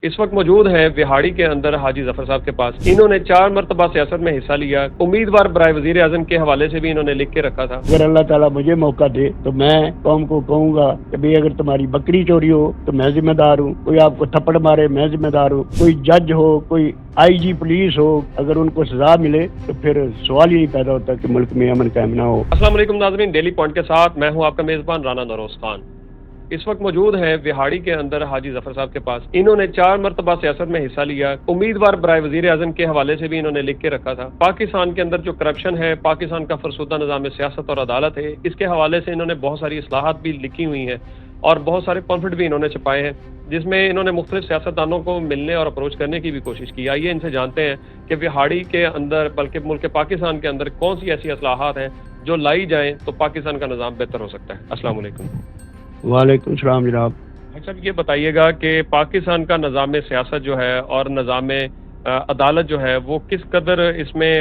اس وقت موجود ہیں وہاڑی کے اندر حاجی ظفر صاحب کے پاس۔ انہوں نے 4 مرتبہ سیاست میں حصہ لیا، امیدوار برائے وزیر اعظم کے حوالے سے بھی انہوں نے لکھ کے رکھا تھا۔ اگر اللہ تعالیٰ مجھے موقع دے تو میں قوم کو کہوں گا کہ بھئی اگر تمہاری بکری چوری ہو تو میں ذمہ دار ہوں، کوئی آپ کو تھپڑ مارے میں ذمہ دار ہوں، کوئی جج ہو، کوئی آئی جی پولیس ہو، اگر ان کو سزا ملے تو پھر سوال ہی نہیں پیدا ہوتا کہ ملک میں امن قائم نہ ہو۔ السلام علیکم ناظرین، ڈیلی پوائنٹ کے ساتھ میں ہوں آپ کا میزبان رانا نوروز خان۔ اس وقت موجود ہیں وہاڑی کے اندر حاجی ظفر صاحب کے پاس۔ انہوں نے 4 مرتبہ سیاست میں حصہ لیا، امیدوار برائے وزیر اعظم کے حوالے سے بھی انہوں نے لکھ کے رکھا تھا۔ پاکستان کے اندر جو کرپشن ہے، پاکستان کا فرسودہ نظام سیاست اور عدالت ہے، اس کے حوالے سے انہوں نے بہت ساری اصلاحات بھی لکھی ہوئی ہیں اور بہت سارے پمفلٹ بھی انہوں نے چھپائے ہیں، جس میں انہوں نے مختلف سیاستدانوں کو ملنے اور اپروچ کرنے کی بھی کوشش کی۔ آئیے ان سے جانتے ہیں کہ وہاڑی کے اندر بلکہ ملک پاکستان کے اندر کون سی ایسی اصلاحات ہیں جو لائی جائیں تو پاکستان کا نظام بہتر ہو سکتا ہے۔ السلام علیکم۔ وعلیکم السلام جناب۔ اچھا، یہ بتائیے گا کہ پاکستان کا نظام سیاست جو ہے اور نظام عدالت جو ہے وہ کس قدر اس میں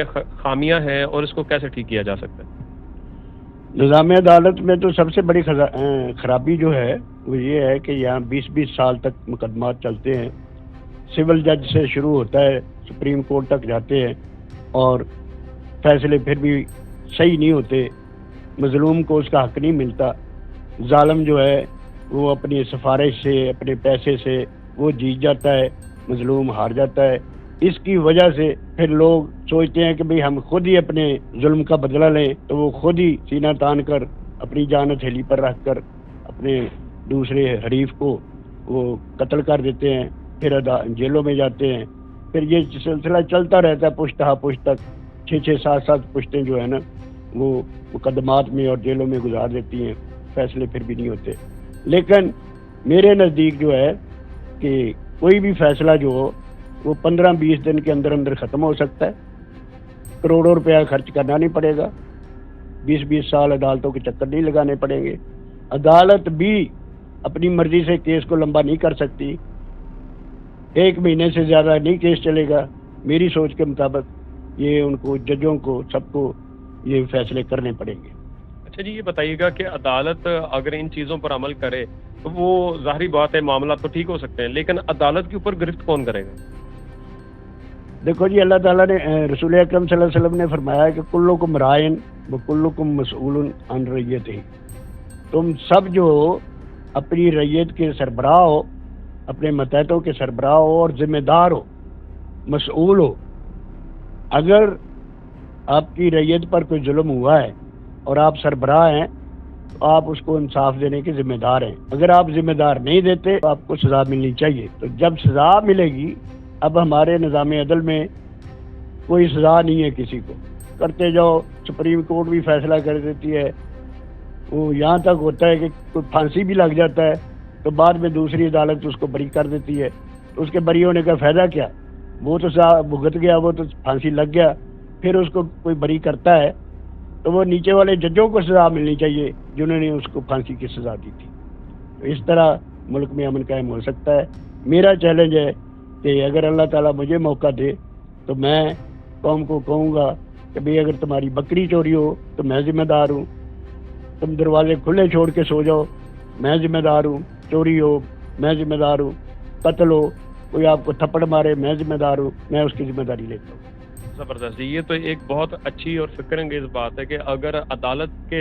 خامیاں ہیں اور اس کو کیسے ٹھیک کیا جا سکتا ہے؟ نظام عدالت میں تو سب سے بڑی خرابی جو ہے وہ یہ ہے کہ یہاں 20 سال تک مقدمات چلتے ہیں، سول جج سے شروع ہوتا ہے، سپریم کورٹ تک جاتے ہیں اور فیصلے پھر بھی صحیح نہیں ہوتے، مظلوم کو اس کا حق نہیں ملتا، ظالم جو ہے وہ اپنی سفارش سے اپنے پیسے سے وہ جیت جاتا ہے، مظلوم ہار جاتا ہے۔ اس کی وجہ سے پھر لوگ سوچتے ہیں کہ بھئی ہم خود ہی اپنے ظلم کا بدلہ لیں، تو وہ خود ہی سینہ تان کر اپنی جان ہتھیلی پر رکھ کر اپنے دوسرے حریف کو وہ قتل کر دیتے ہیں، پھر جیلوں میں جاتے ہیں۔ پھر یہ سلسلہ چلتا رہتا ہے پشت ہا پشت تک، 6-7 پشتیں جو ہے نا وہ مقدمات میں اور جیلوں میں گزار دیتی ہیں، فیصلے پھر بھی نہیں ہوتے۔ لیکن میرے نزدیک جو ہے کہ کوئی بھی فیصلہ جو ہو وہ 15-20 دن کے اندر اندر ختم ہو سکتا ہے، کروڑوں روپیہ خرچ کرنا نہیں پڑے گا، 20 سال عدالتوں کے چکر نہیں لگانے پڑیں گے۔ عدالت بھی اپنی مرضی سے کیس کو لمبا نہیں کر سکتی، 1 مہینے سے زیادہ نہیں کیس چلے گا۔ میری سوچ کے مطابق یہ ان کو ججوں کو سب کو یہ فیصلے کرنے پڑیں گے۔ اچھا جی، یہ بتائیے گا کہ عدالت اگر ان چیزوں پر عمل کرے تو وہ ظاہری بات ہے معاملات تو ٹھیک ہو سکتے ہیں، لیکن عدالت کے اوپر گرفت کون کرے گا؟ دیکھو جی، اللہ تعالیٰ نے رسول اکرم صلی اللہ علیہ وسلم نے فرمایا کہ کلکم رائن وکلکم مسئول عن رعیتہ، تم سب جو اپنی رعیت کے سربراہ ہو، اپنے ماتحتوں کے سربراہ ہو اور ذمہ دار ہو، مسئول ہو۔ اگر آپ کی رعیت پر کوئی ظلم ہوا ہے اور آپ سربراہ ہیں تو آپ اس کو انصاف دینے کے ذمہ دار ہیں۔ اگر آپ ذمہ دار نہیں دیتے تو آپ کو سزا ملنی چاہیے۔ تو جب سزا ملے گی، اب ہمارے نظام عدل میں کوئی سزا نہیں ہے کسی کو، کرتے جاؤ، سپریم کورٹ بھی فیصلہ کر دیتی ہے، وہ یہاں تک ہوتا ہے کہ کوئی پھانسی بھی لگ جاتا ہے تو بعد میں دوسری عدالت اس کو بری کر دیتی ہے، تو اس کے بری ہونے کا فائدہ کیا؟ وہ تو سزا بھگت گیا، وہ تو پھانسی لگ گیا، پھر اس کو کوئی بری کرتا ہے تو وہ نیچے والے ججوں کو سزا ملنی چاہیے جنہوں نے اس کو پھانسی کی سزا دی تھی۔ تو اس طرح ملک میں امن قائم ہو سکتا ہے۔ میرا چیلنج ہے کہ اگر اللہ تعالیٰ مجھے موقع دے تو میں قوم کو کہوں گا کہ بھئی اگر تمہاری بکری چوری ہو تو میں ذمہ دار ہوں، تم دروازے کھلے چھوڑ کے سو جاؤ میں ذمہ دار ہوں، چوری ہو میں ذمہ دار ہوں، قتل ہو، کوئی آپ کو تھپڑ مارے میں ذمہ دار ہوں، میں اس کی ذمہ داری لیتا ہوں۔ زبردست جی، یہ تو ایک بہت اچھی اور فکر انگیز بات ہے کہ اگر عدالت کے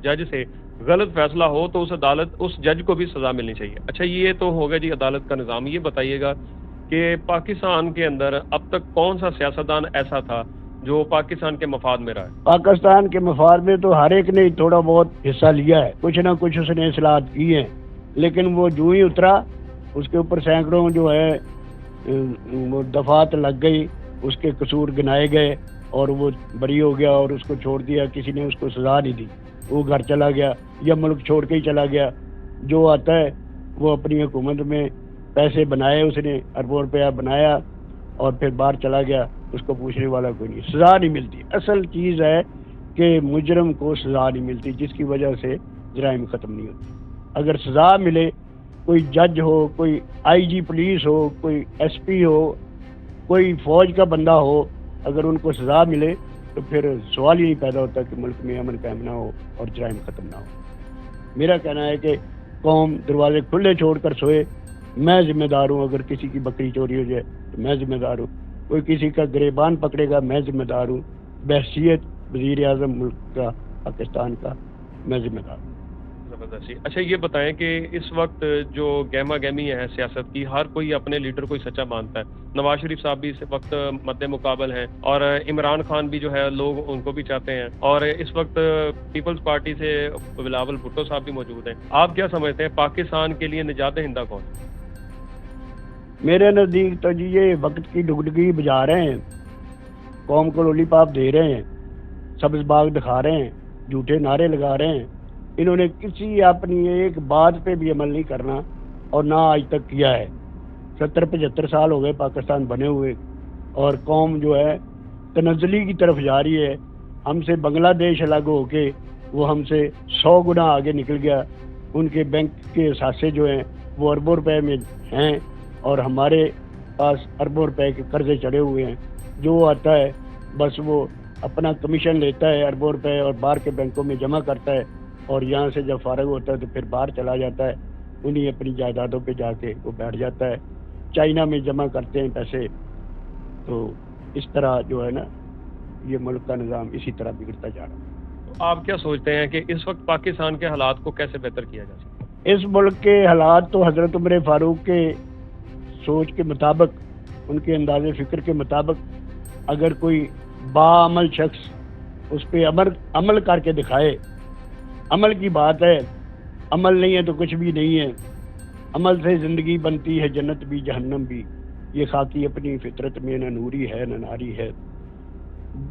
جج سے غلط فیصلہ ہو تو اس جج کو بھی سزا ملنی چاہیے۔ اچھا، یہ تو ہوگا جی عدالت کا نظام۔ یہ بتائیے گا کہ پاکستان کے اندر اب تک کون سا سیاستدان ایسا تھا جو پاکستان کے مفاد میں رہا ہے؟ پاکستان کے مفاد میں تو ہر ایک نے تھوڑا بہت حصہ لیا ہے، کچھ نہ کچھ اس نے اصلاحات کی ہیں، لیکن وہ جو ہی اترا اس کے اوپر سینکڑوں جو ہے وہ دفعات لگ گئی، اس کے قصور گنائے گئے اور وہ بری ہو گیا اور اس کو چھوڑ دیا، کسی نے اس کو سزا نہیں دی، وہ گھر چلا گیا یا ملک چھوڑ کے ہی چلا گیا۔ جو آتا ہے وہ اپنی حکومت میں پیسے بنائے، اس نے اربوں روپیہ بنایا اور پھر باہر چلا گیا، اس کو پوچھنے والا کوئی نہیں، سزا نہیں ملتی۔ اصل چیز ہے کہ مجرم کو سزا نہیں ملتی، جس کی وجہ سے جرائم ختم نہیں ہوتے۔ اگر سزا ملے، کوئی جج ہو، کوئی آئی جی پولیس ہو، کوئی ایس پی ہو، کوئی فوج کا بندہ ہو، اگر ان کو سزا ملے تو پھر سوال ہی نہیں پیدا ہوتا کہ ملک میں امن قائم نہ ہو اور جرائم ختم نہ ہو۔ میرا کہنا ہے کہ قوم دروازے کھلے چھوڑ کر سوئے، میں ذمہ دار ہوں، اگر کسی کی بکری چوری ہو جائے تو میں ذمہ دار ہوں، کوئی کسی کا گریبان پکڑے گا میں ذمہ دار ہوں، بحیثیت وزیر اعظم ملک کا پاکستان کا میں ذمہ دار ہوں۔ زبردستی۔ اچھا یہ بتائیں کہ اس وقت جو گہما گہمی ہے سیاست کی، ہر کوئی اپنے لیڈر کو ہی سچا مانتا ہے۔ نواز شریف صاحب بھی اس وقت مد مقابل ہیں، اور عمران خان بھی جو ہے لوگ ان کو بھی چاہتے ہیں، اور اس وقت پیپلز پارٹی سے بلاول بھٹو صاحب بھی موجود ہیں۔ آپ کیا سمجھتے ہیں پاکستان کے لیے نجات دہندہ کون ہے؟ میرے نزدیک تو جی یہ وقت کی ڈگڈگی بجا رہے ہیں، قوم کو لولی پاپ دے رہے ہیں، سبز باغ دکھا رہے ہیں، جھوٹے نعرے لگا رہے ہیں۔ انہوں نے کسی اپنی ایک بات پہ بھی عمل نہیں کرنا، اور نہ آج تک کیا ہے۔ 70-75 سال ہو گئے پاکستان بنے ہوئے، اور قوم جو ہے تنزلی کی طرف جا رہی ہے۔ ہم سے بنگلہ دیش الگ ہو کے وہ ہم سے 100 گنا آگے نکل گیا۔ ان کے بینک کے اثاثے جو ہیں وہ اربوں روپے میں ہیں، اور ہمارے پاس اربوں روپے کے قرضے چڑھے ہوئے ہیں۔ جو آتا ہے بس وہ اپنا کمیشن لیتا ہے اربوں روپے، اور باہر کے بینکوں میں جمع کرتا ہے، اور یہاں سے جب فارغ ہوتا ہے تو پھر باہر چلا جاتا ہے، انہیں اپنی جائیدادوں پہ جا کے وہ بیٹھ جاتا ہے، چائنا میں جمع کرتے ہیں پیسے۔ تو اس طرح جو ہے نا یہ ملک کا نظام اسی طرح بگڑتا جا رہا ہے۔ تو آپ کیا سوچتے ہیں کہ اس وقت پاکستان کے حالات کو کیسے بہتر کیا جا سکتا ہے؟ اس ملک کے حالات تو حضرت عمر فاروق کے سوچ کے مطابق، ان کے انداز فکر کے مطابق، اگر کوئی باعمل شخص اس پہ عمل کر کے دکھائے، عمل کی بات ہے، عمل نہیں ہے تو کچھ بھی نہیں ہے۔ عمل سے زندگی بنتی ہے جنت بھی جہنم بھی، یہ خاکی اپنی فطرت میں نہ نوری ہے نہ ناری ہے۔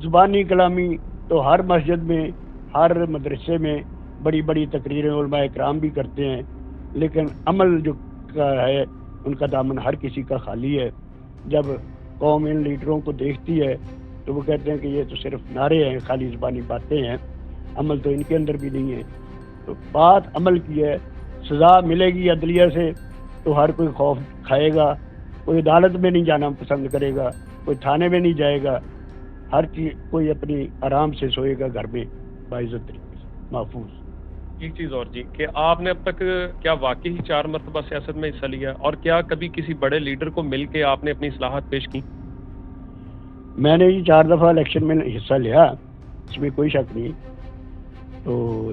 زبانی کلامی تو ہر مسجد میں، ہر مدرسے میں بڑی بڑی تقریریں علماء اکرام بھی کرتے ہیں، لیکن عمل جو کا ہے ان کا دامن ہر کسی کا خالی ہے۔ جب قوم ان لیڈروں کو دیکھتی ہے تو وہ کہتے ہیں کہ یہ تو صرف نعرے ہیں، خالی زبانی باتیں ہیں، عمل تو ان کے اندر بھی نہیں ہے۔ تو بات عمل کی ہے، سزا ملے گی عدلیہ سے تو ہر کوئی خوف کھائے گا، کوئی عدالت میں نہیں جانا پسند کرے گا، کوئی تھانے میں نہیں جائے گا، ہر چیز کوئی اپنی آرام سے سوئے گا گھر میں باعزت طریقے سے محفوظ۔ ایک چیز اور جی، کہ آپ نے اب تک کیا واقعی 4 مرتبہ سیاست میں حصہ لیا، اور کیا کبھی کسی بڑے لیڈر کو مل کے آپ نے اپنی اصلاحات پیش کی؟ میں نے یہ 4 دفعہ الیکشن میں حصہ لیا، اس میں کوئی شک نہیں۔ تو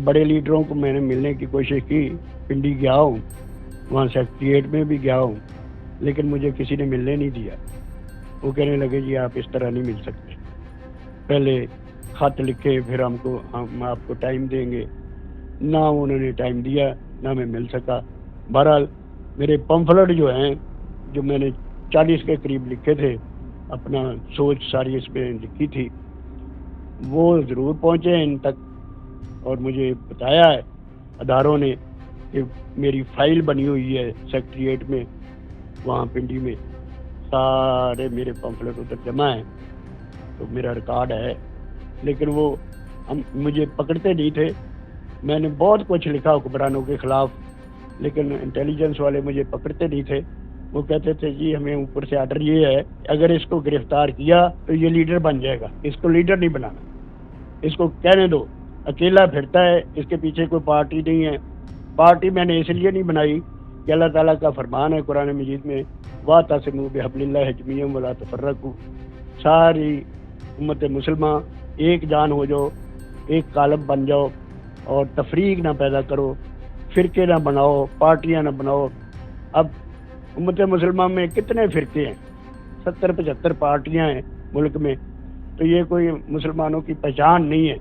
بڑے لیڈروں کو میں نے ملنے کی کوشش کی، پنڈی گیا ہوں، وہاں سیکریٹریٹ میں بھی گیا ہوں، لیکن مجھے کسی نے ملنے نہیں دیا۔ وہ کہنے لگے جی آپ اس طرح نہیں مل سکتے، پہلے خط لکھے پھر ہم آپ کو ٹائم دیں گے۔ نہ انہوں نے ٹائم دیا، نہ میں مل سکا۔ بہرحال میرے پمفلٹ جو ہیں، جو میں نے 40 کے قریب لکھے تھے، اپنا سوچ ساری اس میں لکھی تھی، وہ ضرور پہنچے ہیں ان تک، اور مجھے بتایا ہے اداروں نے کہ میری فائل بنی ہوئی ہے سیکریٹریٹ میں، وہاں پنڈی میں سارے میرے پمفلٹ ادھر جمع ہیں، تو میرا ریکارڈ ہے۔ لیکن وہ مجھے پکڑتے نہیں تھے۔ میں نے بہت کچھ لکھا حکمرانوں کے خلاف، لیکن انٹیلیجنس والے مجھے پکڑتے نہیں تھے۔ وہ کہتے تھے جی ہمیں اوپر سے آرڈر یہ ہے، اگر اس کو گرفتار کیا تو یہ لیڈر بن جائے گا، اس کو لیڈر نہیں بنانا، اس کو کہنے دو، اکیلا پھرتا ہے، اس کے پیچھے کوئی پارٹی نہیں ہے۔ پارٹی میں نے اس لیے نہیں بنائی کہ اللہ تعالیٰ کا فرمان ہے قرآن مجید میں، وَاعْتَصِمُوا بِحَبْلِ اللَّهِ جَمِيعًا وَلَا تَفَرَّقُوا، ساری امت مسلمہ ایک جان ہو جاؤ، ایک قالب بن جاؤ، اور تفریق نہ پیدا کرو، فرقے نہ بناؤ، پارٹیاں نہ بناؤ۔ اب امت مسلمہ میں کتنے فرقے ہیں؟ 70-75 پارٹیاں ہیں ملک میں، تو یہ کوئی مسلمانوں کی پہچان نہیں ہے۔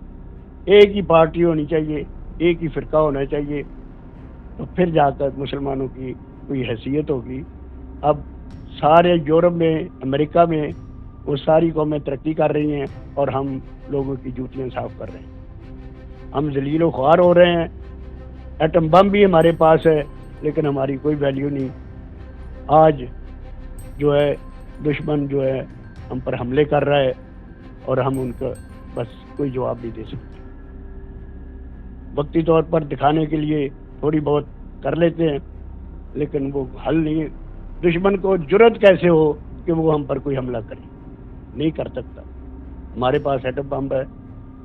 ایک ہی پارٹی ہونی چاہیے، ایک ہی فرقہ ہونا چاہیے، تو پھر جا کر مسلمانوں کی کوئی حیثیت ہوگی۔ اب سارے یورپ میں، امریکہ میں وہ ساری قومیں ترقی کر رہی ہیں، اور ہم لوگوں کی جوتیاں صاف کر رہے ہیں، ہم ذلیل و خوار ہو رہے ہیں۔ ایٹم بم بھی ہمارے پاس ہے، لیکن ہماری کوئی ویلیو نہیں۔ آج جو ہے دشمن جو ہے ہم پر حملے کر رہا ہے، اور ہم ان کا بس کوئی جواب نہیں دے سکتے۔ وقتی طور پر دکھانے کے لیے تھوڑی بہت کر لیتے ہیں، لیکن وہ حل نہیں۔ دشمن کو جرأت کیسے ہو کہ وہ ہم پر کوئی حملہ کرے؟ نہیں کر سکتا۔ ہمارے پاس ایٹم بم ہے،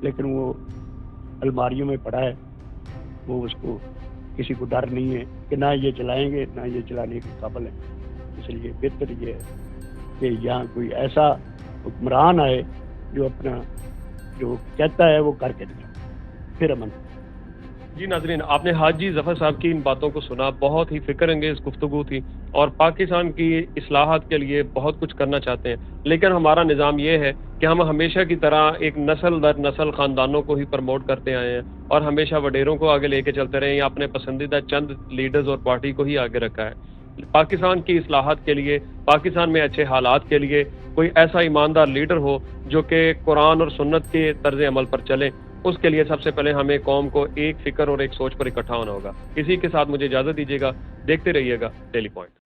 لیکن وہ الماریوں میں پڑا ہے، وہ اس کو کسی کو ڈر نہیں ہے کہ نہ یہ چلائیں گے نہ یہ چلانے کے قابل ہیں. اس لیے بہتر یہ ہے کہ یہاں کوئی ایسا حکمران آئے جو اپنا جو کہتا ہے وہ کر کے دکھائے، پھر امن. جی ناظرین، آپ نے حاجی ظفر صاحب کی ان باتوں کو سنا. بہت ہی فکر انگیز گفتگو تھی اور پاکستان کی اصلاحات کے لیے بہت کچھ کرنا چاہتے ہیں، لیکن ہمارا نظام یہ ہے کہ ہم ہمیشہ کی طرح ایک نسل در نسل خاندانوں کو ہی پروموٹ کرتے آئے ہیں اور ہمیشہ وڈیروں کو آگے لے کے چلتے رہے ہیں، یا اپنے پسندیدہ چند لیڈرز اور پارٹی کو ہی آگے رکھا ہے. پاکستان کی اصلاحات کے لیے، پاکستان میں اچھے حالات کے لیے کوئی ایسا ایماندار لیڈر ہو جو کہ قرآن اور سنت کے طرز عمل پر چلے، اس کے لیے سب سے پہلے ہمیں قوم کو ایک فکر اور ایک سوچ پر اکٹھا ہونا ہوگا. اسی کے ساتھ مجھے اجازت دیجیے گا. دیکھتے رہیے گا ڈیلی پوائنٹ.